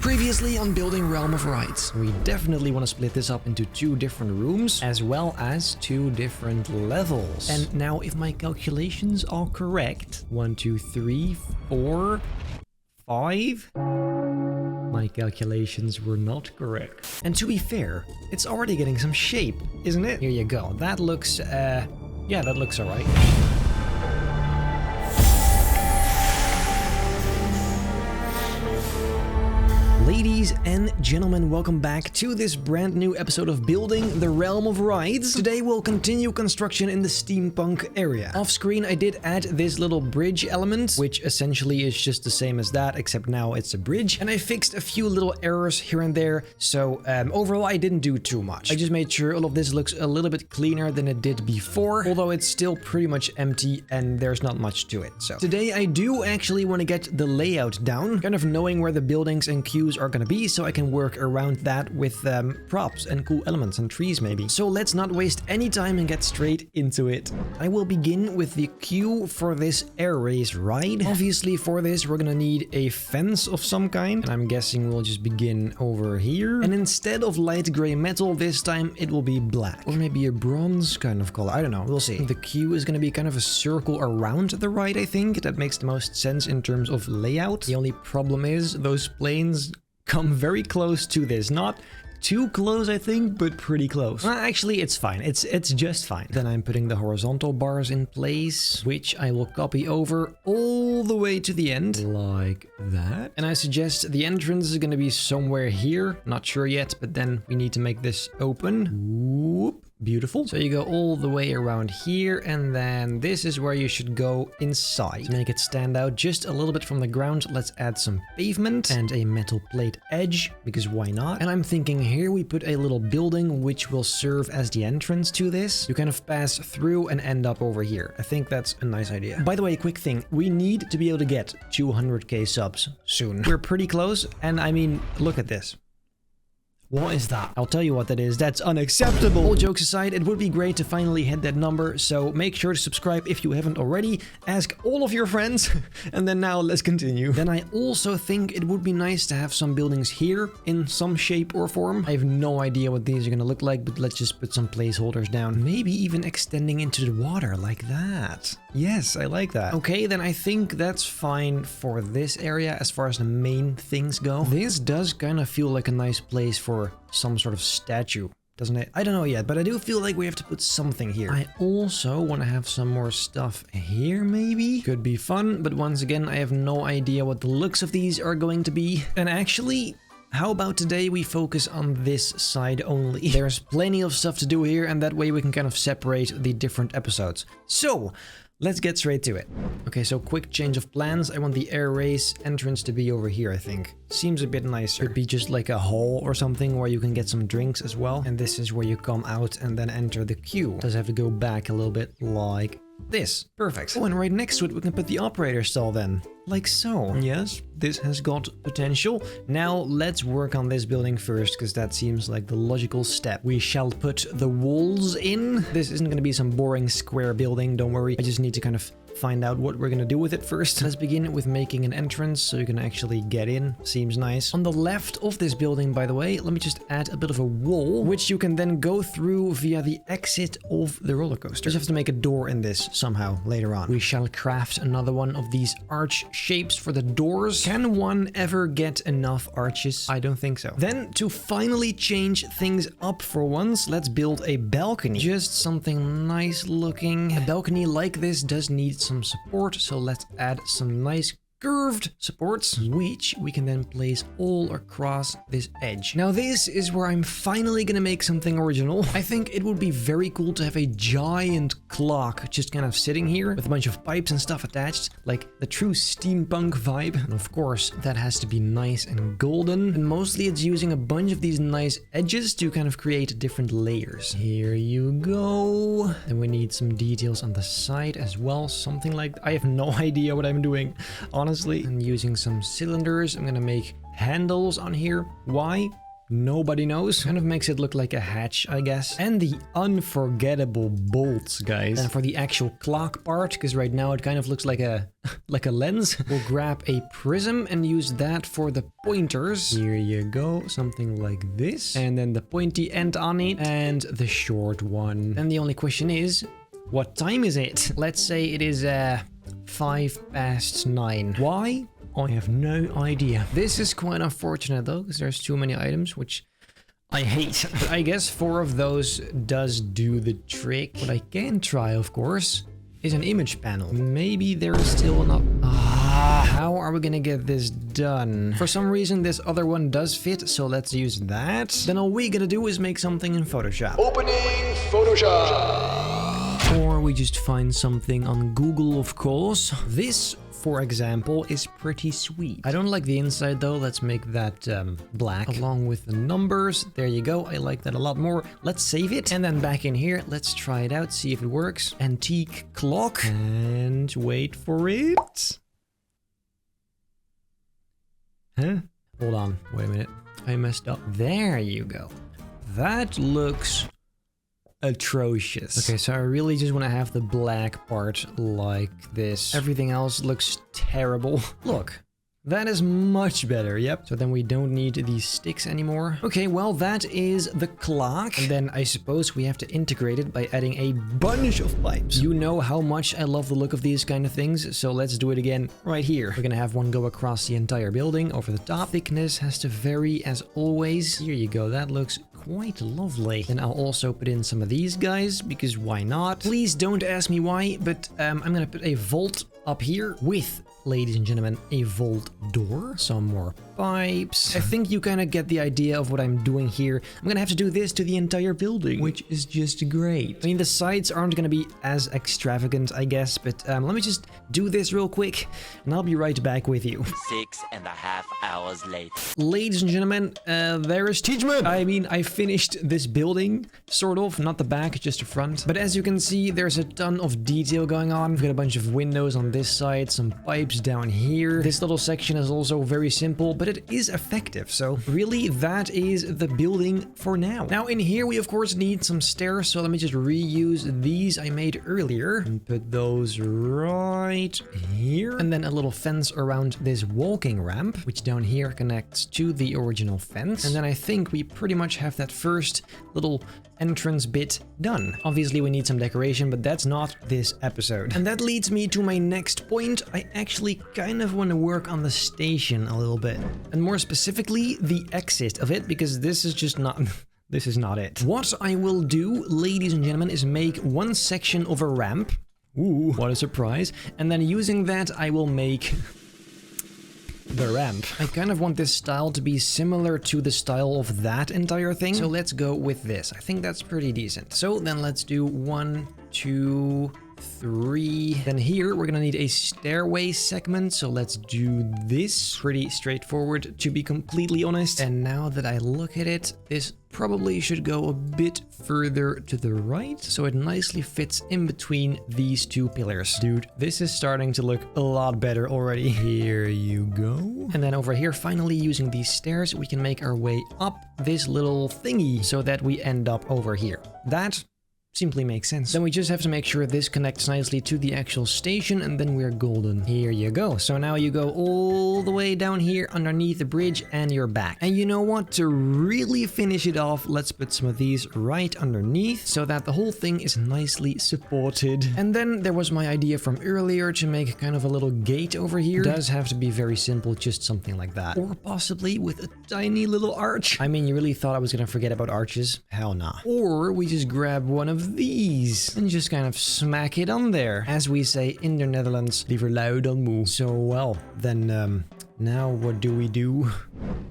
Previously on building Realm of Rights, we definitely want to split this up into 2 different rooms as well as 2 different levels. And now if my calculations are correct, 1, 2, 3, 4, 5... My calculations were not correct. And to be fair, it's already getting some shape, isn't it? Here you go. That looks, yeah, that looks alright. Ladies and gentlemen, welcome back to this brand new episode of Building the Realm of Rights. Today we'll continue construction in the steampunk area. Off screen I did add this little bridge element, which essentially is just the same as that, except now it's a bridge. And I fixed a few little errors here and there, so overall I didn't do too much. I just made sure all of this looks a little bit cleaner than it did before, although it's still pretty much empty and there's not much to it. So today I do actually want to get the layout down, kind of knowing where the buildings and queues are going to be, so I can work around that with props and cool elements and trees maybe. So let's not waste any time and get straight into it. I will begin with the queue for this air race ride. Obviously for this we're gonna need a fence of some kind, and I'm guessing we'll just begin over here. And instead of light gray metal this time it will be black, or maybe a bronze kind of color. I don't know, we'll see. The queue is gonna be kind of a circle around the ride. I think that makes the most sense in terms of layout. The only problem is those planes come very close to this. Not too close, I think, but pretty close. Well, actually, it's fine. It's just fine. Then I'm putting the horizontal bars in place, which I will copy over all the way to the end, like that. And I suggest the entrance is going to be somewhere here. Not sure yet, but then we need to make this open. Whoop. Beautiful. So you go all the way around here, and then this is where you should go inside. To make it stand out just a little bit from the ground, let's add some pavement and a metal plate edge, because why not? And I'm thinking here we put a little building which will serve as the entrance to this. You kind of pass through and end up over here. I think that's a nice idea. By the way, quick thing. We need to be able to get 200k subs soon. We're pretty close, and I mean, look at this. What is that? I'll tell you what that is. That's unacceptable. All jokes aside, it would be great to finally hit that number, so make sure to subscribe if you haven't already. Ask all of your friends, and then now let's continue. Then I also think it would be nice to have some buildings here in some shape or form. I have no idea what these are gonna look like, but let's just put some placeholders down. Maybe even extending into the water like that. Yes, I like that. Okay, then I think that's fine for this area as far as the main things go. This does kind of feel like a nice place for some sort of statue, doesn't it? I don't know yet, but I do feel like we have to put something here. I also want to have some more stuff here, maybe? Could be fun, but once again, I have no idea what the looks of these are going to be. And actually, how about today we focus on this side only? There's plenty of stuff to do here, and that way we can kind of separate the different episodes. So, let's get straight to it. Okay, so quick change of plans. I want the air race entrance to be over here, I think. Seems a bit nicer. Could be just like a hall or something where you can get some drinks as well. And this is where you come out and then enter the queue. Does have to go back a little bit like this. Perfect. Oh, and right next to it we can put the operator stall then. Like so. Yes, this has got potential. Now let's work on this building first, because that seems like the logical step. We shall put the walls in. This isn't going to be some boring square building, don't worry. I just need to kind of find out what we're gonna do with it first. Let's begin with making an entrance so you can actually get in. Seems nice. On the left of this building, by the way, let me just add a bit of a wall, which you can then go through via the exit of the roller coaster. Just have to make a door in this somehow later on. We shall craft another one of these arch shapes for the doors. Can one ever get enough arches? I don't think so. Then, to finally change things up for once, let's build a balcony. Just something nice looking. A balcony like this does need some support, so let's add some nice curved supports, which we can then place all across this edge. Now this is where I'm finally gonna make something original. I think it would be very cool to have a giant clock just kind of sitting here with a bunch of pipes and stuff attached, like the true steampunk vibe. And of course that has to be nice and golden, and mostly it's using a bunch of these nice edges to kind of create different layers. Here you go. And we need some details on the side as well, something like I have no idea what I'm doing, honestly. And using some cylinders, I'm gonna make handles on here. Why? Nobody knows. Kind of makes it look like a hatch, I guess. And the unforgettable bolts, guys. And for the actual clock part, because right now it kind of looks like a like a lens, we'll grab a prism and use that for the pointers. Here you go, something like this. And then the pointy end on it and the short one. And the only question is, what time is it? Let's say it is 9:05. Why? I have no idea. This is quite unfortunate though, because there's too many items, which I hate. But I guess 4 of those does do the trick. What I can try, of course, is an image panel. Maybe there is still enough. How are we gonna get this done? For some reason, this other one does fit, so let's use that. Then all we gotta do is make something in Photoshop. Opening Photoshop. Or we just find something on Google, of course. This, for example, is pretty sweet. I don't like the inside though. Let's make that black along with the numbers. There you go. I like that a lot more. Let's save it. And then back in here, let's try it out, see if it works. Antique clock. And wait for it. Huh? Hold on. Wait a minute. I messed up. There you go. That looks atrocious. Okay, so I really just want to have the black part like this. Everything else looks terrible. Look, that is much better. Yep. So then we don't need these sticks anymore. Okay, well, that is the clock. And then I suppose we have to integrate it by adding a bunch of pipes. You know how much I love the look of these kind of things, so let's do it again right here. We're gonna have one go across the entire building over the top. Thickness has to vary as always. Here you go. That looks quite lovely. Then I'll also put in some of these guys, because why not? Please don't ask me why, but I'm gonna put a vault up here with, ladies and gentlemen, a vault door. Some more pipes. I think you kind of get the idea of what I'm doing here. I'm gonna have to do this to the entire building, which is just great. I mean, the sides aren't gonna be as extravagant, I guess, but let me just do this real quick, and I'll be right back with you. 6.5 hours later. Ladies and gentlemen, there is Teachman. I mean, I finished this building, sort of, not the back, just the front. But as you can see, there's a ton of detail going on. We've got a bunch of windows on this side, some pipes down here. This little section is also very simple, but it is effective. So really, that is the building for now. Now in here, we of course need some stairs. So let me just reuse these I made earlier and put those right here. And then a little fence around this walking ramp, which down here connects to the original fence. And then I think we pretty much have that first little entrance bit done. Obviously we need some decoration, but that's not this episode. And that leads me to my next point. I actually kind of want to work on the station a little bit, and more specifically the exit of it, because this is just not this is not it. What I will do, ladies and gentlemen, is make one section of a ramp. Ooh, what a surprise. And then using that, I will make the ramp. I kind of want this style to be similar to the style of that entire thing. So let's go with this. I think that's pretty decent. So then let's do 1, 2, 3. Then here we're gonna need a stairway segment, so let's do this. Pretty straightforward, to be completely honest. And now that I look at it, this probably should go a bit further to the right, so it nicely fits in between these two pillars. Dude, this is starting to look a lot better already. Here you go. And then over here, finally using these stairs, we can make our way up this little thingy so that we end up over here. That simply makes sense. Then we just have to make sure this connects nicely to the actual station, and then we're golden. Here you go. So now you go all the way down here underneath the bridge and you're back. And you know what? To really finish it off, let's put some of these right underneath so that the whole thing is nicely supported. And then there was my idea from earlier to make kind of a little gate over here. It does have to be very simple, just something like that. Or possibly with a tiny little arch. I mean, you really thought I was gonna forget about arches? Hell nah. Or we just grab one of these and just kind of smack it on there. As we say in the Netherlands, liever lui dan moe. So, well, then now what do?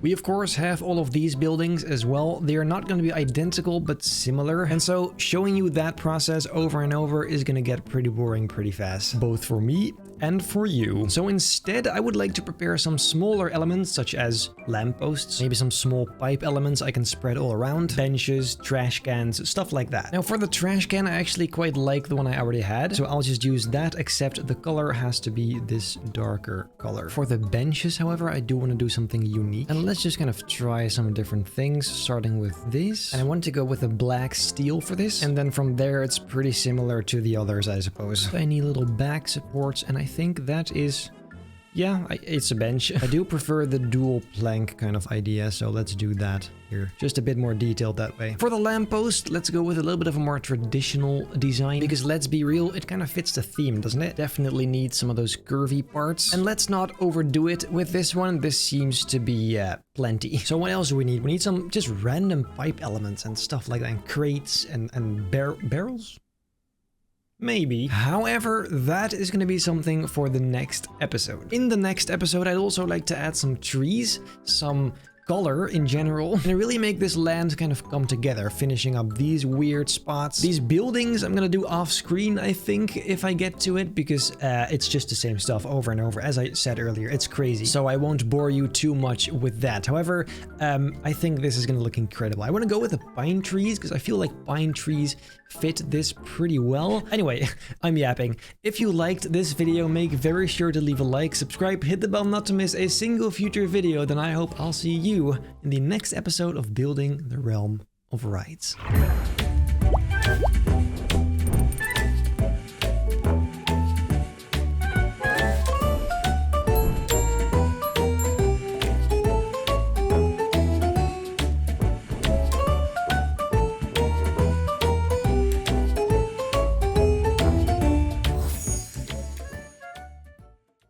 We of course have all of these buildings as well. They are not going to be identical, but similar. And so showing you that process over and over is going to get pretty boring pretty fast, both for me and for you. So instead, I would like to prepare some smaller elements such as lampposts, maybe some small pipe elements I can spread all around, benches, trash cans, stuff like that. Now for the trash can, I actually quite like the one I already had, so I'll just use that, except the color has to be this darker color. For the benches, however, I do want to do something unique, and let's just kind of try some different things, starting with this. And I want to go with a black steel for this, and then from there it's pretty similar to the others, I suppose. Tiny little back supports, and I think that is... yeah, it's a bench. I do prefer the dual plank kind of idea, so let's do that here. Just a bit more detailed that way. For the lamppost, let's go with a little bit of a more traditional design, because let's be real, it kind of fits the theme, doesn't it? Definitely needs some of those curvy parts. And let's not overdo it with this one. This seems to be plenty. So what else do we need? We need some just random pipe elements and stuff like that, and crates and barrels? Maybe. However, that is going to be something for the next episode. In the next episode, I'd also like to add some trees, some color in general, and really make this land kind of come together, finishing up these weird spots. These buildings I'm gonna do off screen, I think, if I get to it, because it's just the same stuff over and over. As I said earlier, it's crazy, so I won't bore you too much with that. However, I think this is gonna look incredible. I want to go with the pine trees, because I feel like pine trees fit this pretty well. Anyway, I'm yapping. If you liked this video, make very sure to leave a like, subscribe, hit the bell not to miss a single future video, then I hope I'll see you in the next episode of Building the Realm of Rights.